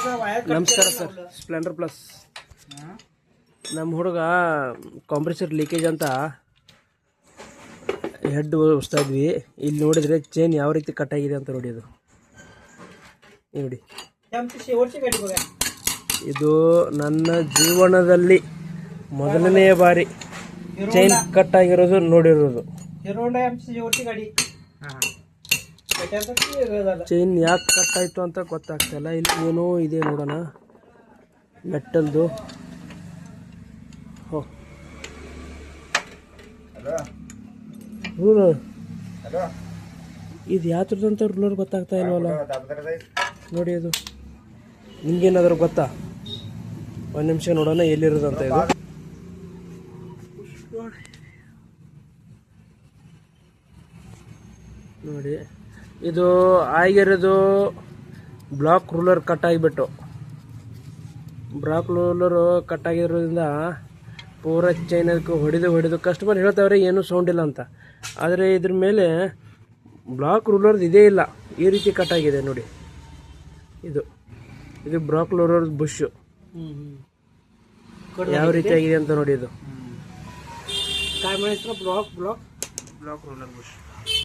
ನಮಸ್ಕಾರ sir. Splendor plus ನಮ್ಮ ಹುಡುಗ ಕಾಂಪ್ರೆಸರ್ ಲೀಕೇಜ್ ಅಂತ ಹೆಡ್ ಹೊಸ್ತಾ ಇದ್ವಿ. ಇಲ್ಲಿ ನೋಡಿದರೆ ಚೈನ್ ಯಾವ ರೀತಿ ಕಟ್ ಆಗಿದೆ ಅಂತ ನೋಡಿ. ಅದು ನೋಡಿ, ಇದು ನನ್ನ ಜೀವನದಲ್ಲಿ ಮೊದಲನೆಯ ಬಾರಿ ಚೈನ್ ಕಟ್ ಆಗಿರೋದು ನೋಡಿರೋದು. ಚೈನ್ ಯಾಕೆ ಕಟ್ ಆಯಿತು ಅಂತ ಗೊತ್ತಾಗ್ತಾಯಿಲ್ಲ. ಇಲ್ಲಿ ಏನೋ ಇದೆ ನೋಡೋಣ, ಮೆಟ್ಟಲ್ದು. ರೂಲರ್ ಇದು ಯಾವ್ದ್ರದಂತ ರೂಲರ್ ಗೊತ್ತಾಗ್ತಾ ಇಲ್ವಲ್ಲ ನೋಡಿ. ಅದು ನಿಮ್ಗೇನಾದರೂ ಗೊತ್ತಾ? ಒಂದು ನಿಮಿಷ ನೋಡೋಣ ಎಲ್ಲಿರೋದಂತ. ಇದು ನೋಡಿ, ಇದು ಆಗಿರೋದು ಬ್ಲಾಕ್ ರೂಲರ್ ಕಟ್ ಆಗಿಬಿಟ್ಟು. ಬ್ಲಾಕ್ ರೂಲರು ಕಟ್ ಆಗಿರೋದ್ರಿಂದ ಪೂರ ಚೈನ್ ಅದಕ್ಕೆ ಹೊಡೆದು ಕಸ್ಟಮರ್ ಹೇಳ್ತಾವ್ರೆ ಏನೂ ಸೌಂಡ್ ಇಲ್ಲ ಅಂತ. ಆದರೆ ಇದ್ರ ಮೇಲೆ ಬ್ಲಾಕ್ ರೂಲರ್ದು ಇದೇ ಇಲ್ಲ, ಈ ರೀತಿ ಕಟ್ ಆಗಿದೆ ನೋಡಿ. ಇದು ಬ್ಲಾಕ್ ರೂಲರ್ ಬುಷ್ ಯಾವ ರೀತಿ ಆಗಿದೆ ಅಂತ ನೋಡಿ. ಇದು ಬ್ಲಾಕ್ ರೂಲರ್ ಬುಷ್.